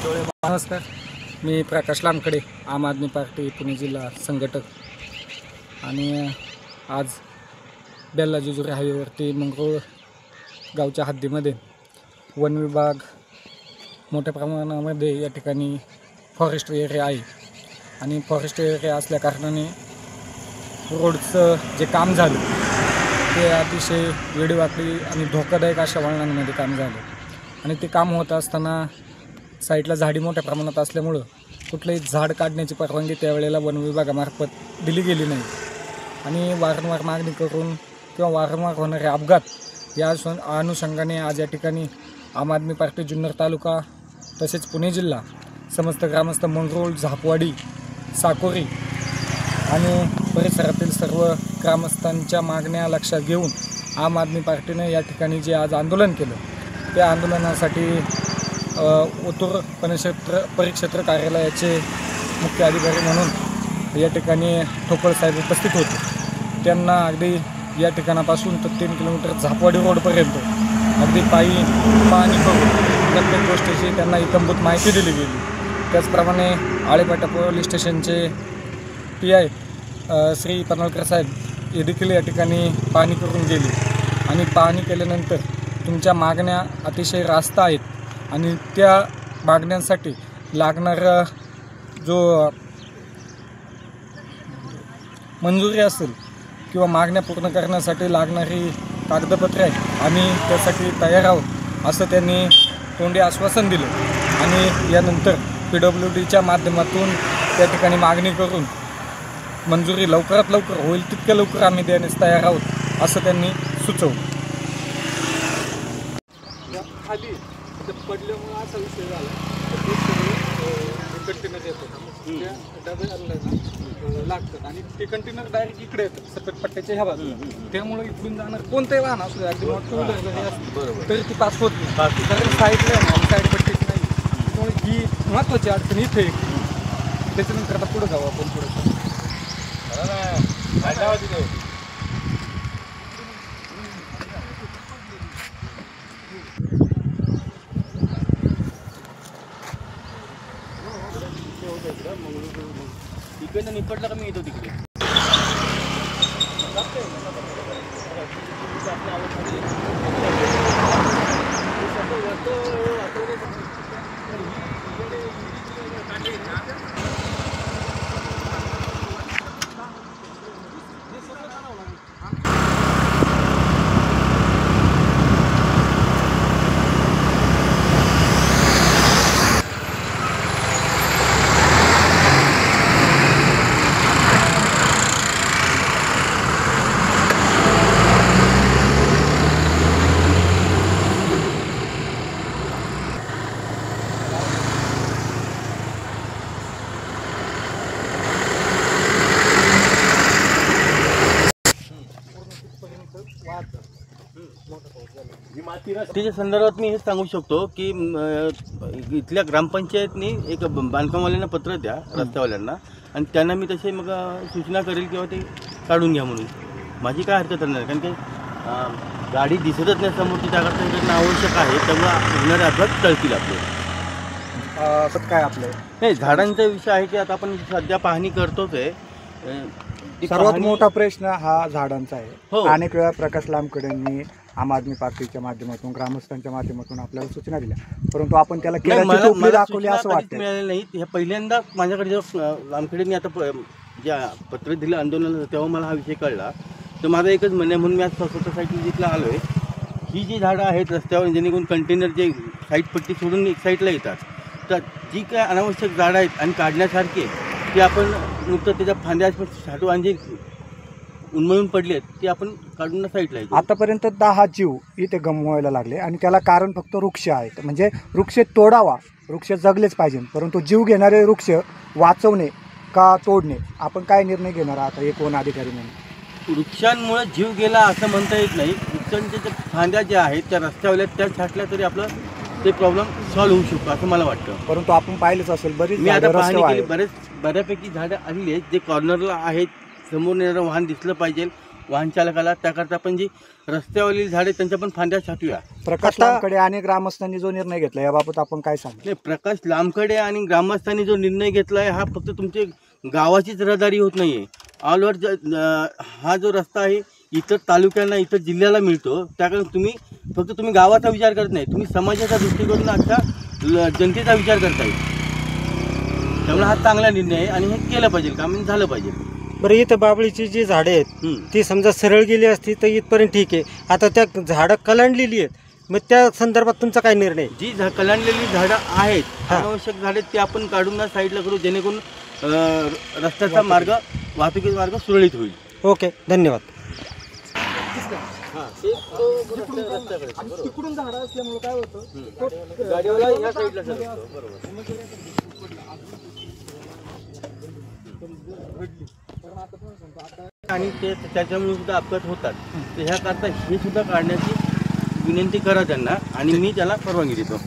नमस्कार, मी प्रकाश लामखडे, आम आदमी पार्टी पुणे जिल्हा संघटक. आणि आज बेल्ला जेजुरी हायवेवरती मंगरूळ गावच्या हद्दीमध्ये वन विभाग मोठ्या प्रमाणामध्ये या ठिकाणी फॉरेस्ट एरिया आहे. आणि फॉरेस्ट एरिया असल्या कारणाने रोडचं जे काम झालं ते अतिशय वेडीवाकडी आणि धोकादायक अशा वळणांमध्ये काम झालं. आणि ते काम होत असताना साईडला झाडी मोठ्या प्रमाणात असल्यामुळं कुठलंही झाड काढण्याची परवानगी त्यावेळेला वन विभागामार्फत दिली गेली नाही. आणि वारंवार मागणी करून किंवा वारंवार होणारे अपघात या अनुषंगाने आज या ठिकाणी आम आदमी पार्टी जुन्नर तालुका तसेच पुणे जिल्हा समस्त ग्रामस्थ मंगरूळ, झापवाडी, साकोरी आणि परिसरातील सर्व ग्रामस्थांच्या मागण्या लक्षात घेऊन आम आदमी पार्टीने या ठिकाणी जे आज आंदोलन केलं त्या आंदोलनासाठी ओतूर परिक्षेत्र कार्यालयाचे मुख्य अधिकारी म्हणून या ठिकाणी ठोकळ साहेब उपस्थित होते. त्यांना अगदी या ठिकाणापासून तर 3 किलोमीटर झापवाडी रोडपर्यंत अगदी पाणी करून प्रत्येक गोष्टीची त्यांना इत्थंभूत माहिती दिली गेली. त्याचप्रमाणे आळेपाटा पोलीस स्टेशनचे PI श्री पनळकर साहेब हे देखील या ठिकाणी पाहणी करून गेले. आणि पाहणी केल्यानंतर तुमच्या मागण्या अतिशय रास्त आहेत आणि त्या मागण्यांसाठी लागणारा जो मंजुरी असेल किंवा मागण्या पूर्ण करण्यासाठी लागणारी कागदपत्रे आहेत आम्ही त्यासाठी तयार आहोत असं त्यांनी तोंडी आश्वासन दिलं. आणि यानंतर PWDच्या माध्यमातून त्या ठिकाणी मागणी करून मंजुरी लवकरात लवकर होईल तितक्या लवकर आम्ही देण्यास तयार आहोत असं त्यांनी सुचवलं. खाली पडल्यामुळे असा विषय झाला कंटेनर येतात त्या डबे लागतात आणि ते कंटेनर डायरेक्ट इकडे येतात सफेद पट्ट्याच्या ह्या बाजूला. त्यामुळे इकडून जाणार कोणत्याही वाहन असू द्या अगदी टू व्हीलर जरी असते तरी ती पास होत नाही कारण साईडला साईड पट्टीच नाही. त्यामुळे ही महत्त्वाची अडचण इथे त्याच्यानंतर आता पुढे जाऊ आपण थोडंसं. तिकडनं निपटला का मी येतो तिकडे. त्याच्या संदर्भात मी हेच सांगू शकतो की इथल्या ग्रामपंचायतनी एक बांधकामवाल्यांना पत्र द्या रस्त्यावाल्यांना आणि त्यांना मी तसे मग सूचना करेल किंवा ते काढून घ्या म्हणून. माझी काय हरकत नाही कारण की गाडी दिसतच नाही समोरची त्याकरता करणं आवश्यक आहे. त्यामुळे होणारे अपघात टळतील आपले. काय आपलं नाही झाडांचा विषय आहे की आता आपण सध्या पाहणी करतोच आहे. सर्वात मोठा प्रश्न हा झाडांचा आहे. हो. अनेक वेळा प्रकाश लामखडेंनी आम आदमी पार्टीच्या माध्यमातून ग्रामस्थांच्या माध्यमातून आपल्याला सूचना दिल्या परंतु आपण त्याला केळाची दाखवली असं वाटतं. मिळालेलं नाही. हे पहिल्यांदा माझ्याकडे जेव्हा लामखडेंनी आता ज्या पत्र दिलं आंदोलनाचं तेव्हा मला हा विषय कळला. तर माझं एकच म्हणणं म्हणून मी आज स्वतःसाठी जिथला आलो आहे ही जी झाडं आहेत रस्त्यावर जेणेकरून कंटेनर जे साईड पट्टी सोडून एक साईडला येतात तर जी काय अनावश्यक झाडं आहेत आणि काढण्यासारखी ती आपण नुकतं त्याच्या फांद्या छाटू आणि जे उन्मळून पडले आहेत ते आपण काढून साईडला येतो. आतापर्यंत 10 जीव इथे गमवायला लागले आणि त्याला कारण फक्त वृक्ष आहेत. म्हणजे वृक्ष तोडावा, वृक्ष जगलेच पाहिजे परंतु जीव घेणारे वृक्ष वाचवणे का तोडणे आपण काय निर्णय घेणार आता एक वन अधिकारी म्हणून. वृक्षांमुळे जीव गेला असं म्हणता येत नाही. वृक्षांच्या ज्या फांद्या ज्या आहेत त्या रस्त्यावर त्या छाटल्या तरी आपलं ते प्रॉब्लेम सॉल्व्ह होऊ शकतो असं मला वाटतं. परंतु आपण पाहिलंच असेल बरीच मी आता पाहणी केली बऱ्यापैकी झाडं आलेली आहेत जे कॉर्नरला आहेत. समोर येणारं वाहन दिसलं पाहिजे वाहन चालकाला, त्याकरता आपण जी रस्त्यावरील झाडे त्यांच्या पण फांद्या छाटूया. प्रकाश लांबकडे आणि ग्रामस्थांनी जो निर्णय घेतला याबाबत आपण काय सांगू? नाही, प्रकाश लांबकडे आणि ग्रामस्थांनी जो निर्णय घेतला आहे हा फक्त तुमची गावाचीच रहदारी होत नाही आहे. ऑल ओव्हर हा जो रस्ता आहे इतर तालुक्यांना, इतर जिल्ह्याला मिळतो. त्याकडे तुम्ही गावाचा विचार करत नाही, तुम्ही समाजाच्या दृष्टिकोनातून अख्ख्या जनतेचा विचार करताय. त्यामुळे हा चांगला निर्णय आहे आणि हे केलं पाहिजे, काम झालं पाहिजे. बरं, इथं बाबळीची जी झाडे आहेत ती समजा सरळ गेली असती तर इथपर्यंत ठीक आहे. आता त्या झाडं कलांडलेली आहेत, मग त्या संदर्भात तुमचा काय निर्णय? जी कलांडलेली झाडं आहेत, अनावश्यक झाडे ती आपण काढून ना साईडला करू, जेणेकरून रस्त्याचा मार्ग, वाहतुकीचा मार्ग सुरळीत होईल. ओके, धन्यवाद. तिकडून झाडं असल्यामुळे काय होतं, गाडीवाला ह्या साईडला जातो. बरोबर. आणि त्याच्यामुळे सुद्धा अपघात होतात. तर ह्याकरता हे सुद्धा काढण्याची विनंती करा त्यांना आणि मी त्याला परवानगी देतो.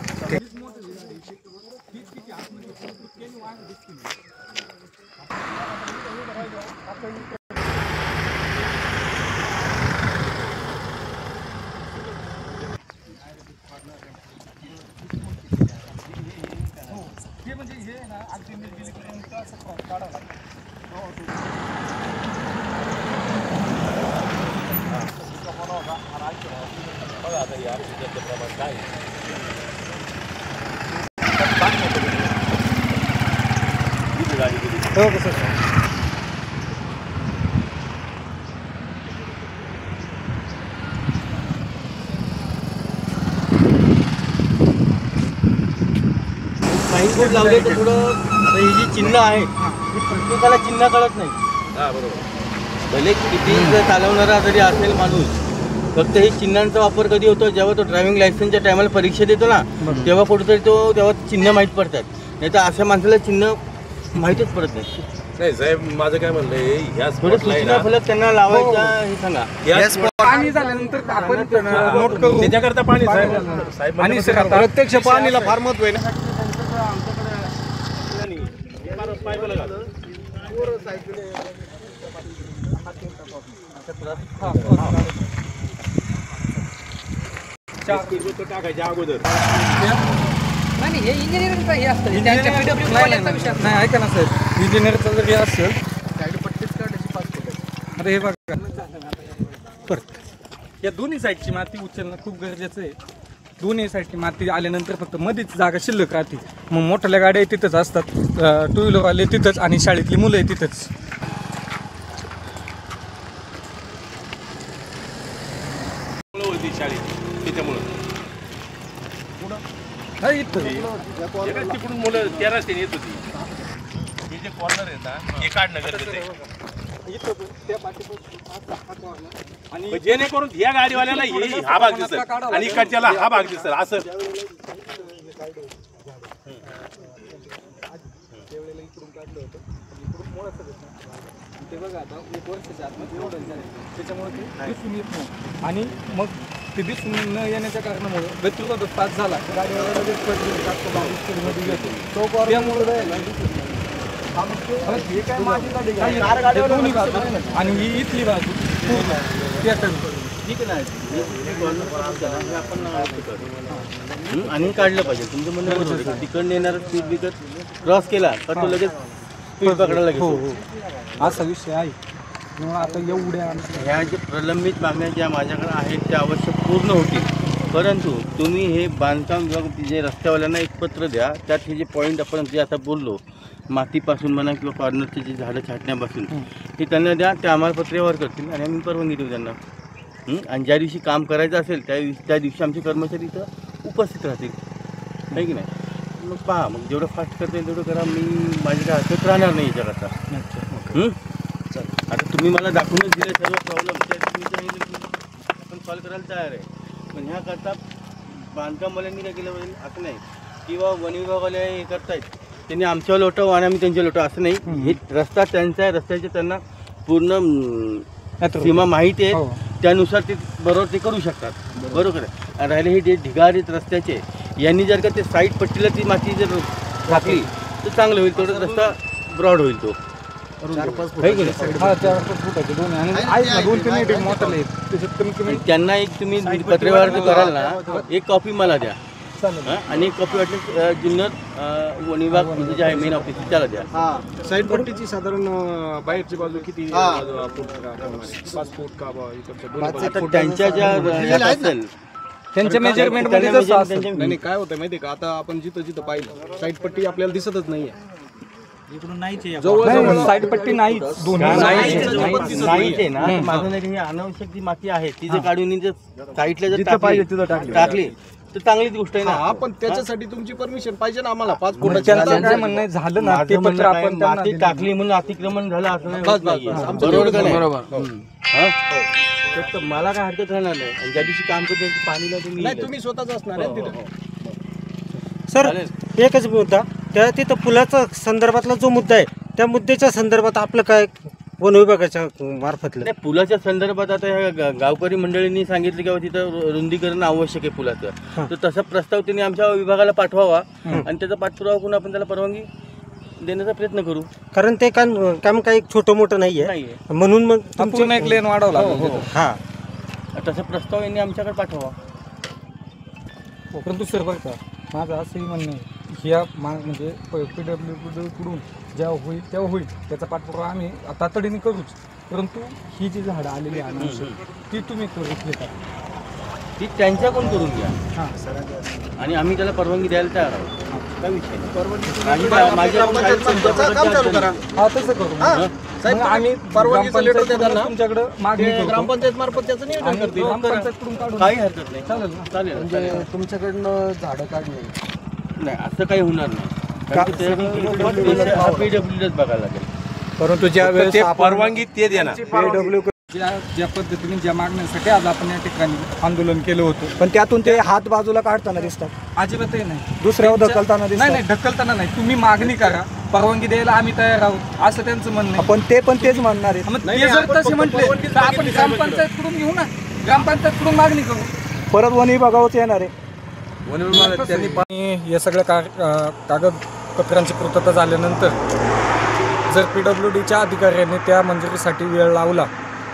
Okay sir. काही बोर्ड लावले तर थोडं, आता ही जी चिन्ह आहेत ही प्रत्येकाला चिन्ह कळत नाही. भले किती जर चालवणारा जरी असेल माणूस, फक्त हे चिन्हांचा वापर कधी होतो जेव्हा तो ड्रायव्हिंग लायसन्सच्या टायमाला परीक्षा देतो ना, तेव्हा कुठेतरी तेव्हा चिन्ह माहीत पडतात. नाही तर अशा माणसाला चिन्ह माहीतच पडत नाही. नाही साहेब, माझं काय म्हणणं आहे, ह्या थोडे सूचना फलक त्यांना लावायचा हे सांगा. पाणी झाल्यानंतर आपण नोट करू त्याच्याकरता पाणी साहेब आणि सर आता प्रत्यक्ष पाणीला फार महत्व आहे ना. टाकायच्या अगोदर नाही, हे इंजिनिअरिंगचा हे असतं, नाही ऐका ना साहेब, इंजिनिअरचं जर हे असेल पट्टीच काढायची 5 फूट. आता हे बघा, परत या दोन्ही साईडची माती उचलणं खूप गरजेचं आहे. दोन्ही साईडची माती आल्यानंतर फक्त मध्येच जागा शिल्लक राहते. मग मोठ्या गाड्या तिथंच असतात, 2 व्हीलरवाले तिथंच आणि शाळेतली मुलं आहे तिथंच. होती शाळेत, त्याच्यामुळं तिकडून मुलं त्या रस्त्याने येत होती. हे जे कॉर्नर आहे ना, हे काढणं गरजेचं आहे. आणि जेणेकरून ह्या गाडीवाल्याला हा भाग दिसत आणि इकडच्याला हा भाग दिसत असं. ते बघा आता 1 वर्षाच्या आतमध्ये एवढं झालं, त्याच्यामुळे ते दिसून येत नाही. आणि मग ते दिसून न येण्याच्या कारणामुळे व्यक्तिगत पास झाला, गाडीवाला लगेच आणि ही इथली बाजू आणि काढलं पाहिजे. तुमचं म्हणणं बरोबर आहे. तिकडनं येणारा स्पीड ब्रेकर क्रॉस केला तर तो लगेच स्पीड पकडायला लागेल. असा विषय आहे. आता एवढ्या ह्या जे प्रलंबित मागण्या ज्या माझ्याकडे आहेत त्या अवश्य पूर्ण होतील, परंतु तुम्ही हे बांधकाम विभाग जे रस्त्यावाल्यांना एक पत्र द्या. त्यात हे जे पॉईंट आपण जे आता बोललो, मातीपासून म्हणा किंवा कॉर्नरचे जे झाडं छाटण्यापासून, हे त्यांना द्या. ते आम्हाला पत्रेवर करतील आणि आम्ही परवानगी देऊ त्यांना. आणि ज्या दिवशी काम करायचं असेल त्या दिवशी आमचे कर्मचारी इथं उपस्थित राहतील, आहे की नाही. मग पहा, मग जेवढं फास्ट करता येईल तेवढं करा. मी माझ्या हरकत राहणार नाही याच्याकरता. आता तुम्ही मला दाखवूनच दिले सर्व प्रॉब्लेम, आपण सॉल्व करायला तयार आहे. पण ह्याकरता बांधकामवाल्यांनी काय केलं पाहिजे असं नाही, किंवा वन विभागवाले हे करतायत त्यांनी आमच्या लोटावं आणि आम्ही त्यांच्या लोटावं असं नाही. हे रस्ता त्यांचा आहे, रस्त्याचे त्यांना पूर्ण सीमा माहिती आहे, त्यानुसार ते बरोबर ते करू शकतात. बरोबर आहे. आणि राहिले हे जे ढिगार आहेत रस्त्याचे, यांनी जर का ते साईड पट्टीला ती माती जर टाकली तर चांगलं होईल, थोडं रस्ता ब्रॉड होईल तो. 4-5 फूट. हा 4-5 फुटाचे दोन आहे. आणि आहेत ना 2-3 मीटर मोठाले आहेत त्याच्यात कमी कमी त्यांना एक तुम्ही पत्रव्यवहार कराल ना, एक कॉपी मला द्या. चालेल. आणि एक कॉपी वाटलं जुन्नर वन विभाग जे आहे मेन ऑफिस त्याला द्या. साईड पट्टीची साधारण बाहेरची बाजू किती फूट 5 फूट का आता त्यांच्या ज्या असेल त्यांच्या मेजरमेंट मध्ये त्यांना जसं measurement असेल. त्यांच्या- नाही काय होतं माहिती का, आता आपण जिथं जिथं पाहिलं साईड पट्टी आपल्याला दिसतच नाहीये. नाही, साईड पट्टी नाही दोन्ही नाही ते ना, माझं नाही, ही अनावश्यक जी माती आहे ती जर काढून इथे साईडला जर टाकली तर चांगलीच गोष्ट आहे हा ना. पण त्याच्यासाठी तुमची परमिशन पाहिजे ना आम्हाला 5 मग त्याचं काय म्हणणं आहे, झालं ना ते माझं पत्र म्हणणं काय, आपण त्यांना माती दिलं. टाकली म्हणून अतिक्रमण झालं असं नाही होत नाहीये. आमचं बरोबर का तेवढंच नाही? हा? तर मला काय हरकत राहणार नाही. आणि ज्या दिवशी काम करतो पाणीला तुम्ही नाही तुम्ही स्वतःच असणार आहे तिथे. सर एकच मुद्दा, त्या तिथं पुलाचा संदर्भातला जो मुद्दा आहे त्या मुद्द्याच्या संदर्भात आपलं काय वन विभागाच्या मार्फतलं? नाही, पुलाच्या संदर्भात आता ह्या गावकरी मंडळींनी सांगितलं की बाबा तिथं रुंदीकरण आवश्यक आहे पुलाचं. तर तसा प्रस्ताव त्यांनी आमच्या विभागाला पाठवावा आणि त्याचा पाठपुरावा करून आपण त्याला परवानगी देण्याचा प्रयत्न करू. कारण ते काम काही छोटं मोठं नाहीये, नाहीये. म्हणून मग पूर्ण एक लेन वाढवला हा तसा प्रस्ताव यांनी आमच्याकडे पाठवा. परंतु सर बरं का माझं असंही म्हणणं आहे, ह्या म्हणजे PWD कडून जेव्हा होईल तेव्हा होईल त्याचा पाठपुरावा आम्ही तातडीने करूच. परंतु ही जी झाडं आलेली आहे अनावश्यक, ती तुम्ही करू का? ती त्यांच्याकडून करून घ्या हां आणि आम्ही त्याला परवानगी द्यायला तयार आहोत. काय विषय नाही. काम चालू करा. हा तसं करू. साहेब मग आम्ही परवानगीचं लेटर देताना तुमच्याकडे मागणी ते करू. ग्रामपंचायत मार्फत त्याचं नियोजन आणि करतील. ग्रामपंचायतकडून काढून काही हरकत नाही. चालेल ना? चालेल. तुमच्याकडनं झाडं काढणे नाही असं काही होणार नाही. कारण की ते PWDच बघायला लागेल. परंतु ज्या वेळेस परवानगी ते देणार. ज्या पद्धतीने ज्या मागण्यासाठी आज आपण या ठिकाणी आंदोलन केलं होतं, पण त्यातून ते हात बाजूला काढताना दिसतात, अजिबातही नाही. दुसऱ्यावर ढकलताना नाही दिसतात. नाही ढकलताना नाही. तुम्ही मागणी करा, परवानगी द्यायला आम्ही तयार आहोत असं त्यांचं म्हणणं आहे. आपण ते पण तेच म्हणणार आहेत. मग ते जर तसे म्हटले तर आपण ग्रामपंचायतकडून घेऊ ना, ग्रामपंचायतकडून मागणी करू. परत वन विभागावरच येणार आहे. आणि या सगळ्या कागदपत्रांची पूर्तता झाल्यानंतर जर PWDच्या अधिकाऱ्यांनी त्या मंजुरीसाठी वेळ लावला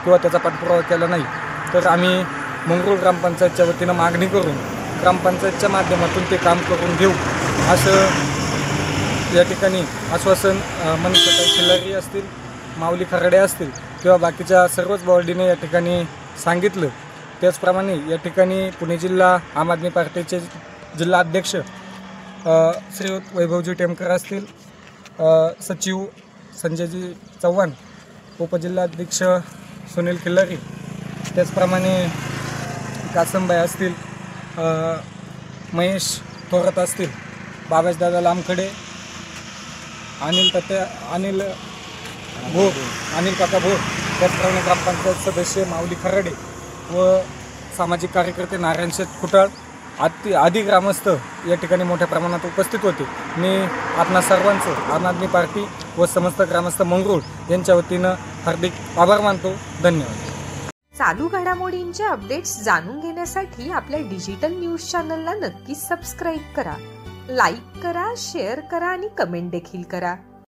किंवा त्याचा पाठपुरावा केला नाही तर आम्ही मंगरूळ ग्रामपंचायतच्या वतीनं मागणी करून ग्रामपंचायतच्या माध्यमातून ते काम करून घेऊ असं या ठिकाणी आश्वासन मनीषा खिल्लारी असतील, माऊली खराडे असतील किंवा बाकीच्या सर्वच बॉडीने या ठिकाणी सांगितलं. त्याचप्रमाणे या ठिकाणी पुणे जिल्हा आम आदमी पार्टीचे जिल्हा अध्यक्ष श्रीयुत वैभवजी टेमकर असतील, सचिव संजयजी चव्हाण, उपजिल्हाध्यक्ष सुनील खिल्लारी, त्याचप्रमाणे कासमबाई असतील, महेश थोरात असतील, बाबाजदादा लामखडे, अनिल काका भोर, त्याचप्रमाणे ग्रामपंचायत सदस्य माऊली खराडे व सामाजिक कार्यकर्ते नारायण शेठ खुटाळ आदी ग्रामस्थ या ठिकाणी मोठ्या प्रमाणात उपस्थित होते. मी आपणा सर्वांचं आम आदमी पार्टी व समस्त ग्रामस्थ मंगरूळ यांच्या वतीनं हार्दिक आभार मानतो. धन्यवाद. चालू घडामोडींचे अपडेट्स जाणून घेण्यासाठी आपल्या डिजिटल न्यूज चॅनलला नक्कीच सबस्क्राईब करा, लाईक करा, शेअर करा आणि कमेंट देखील करा.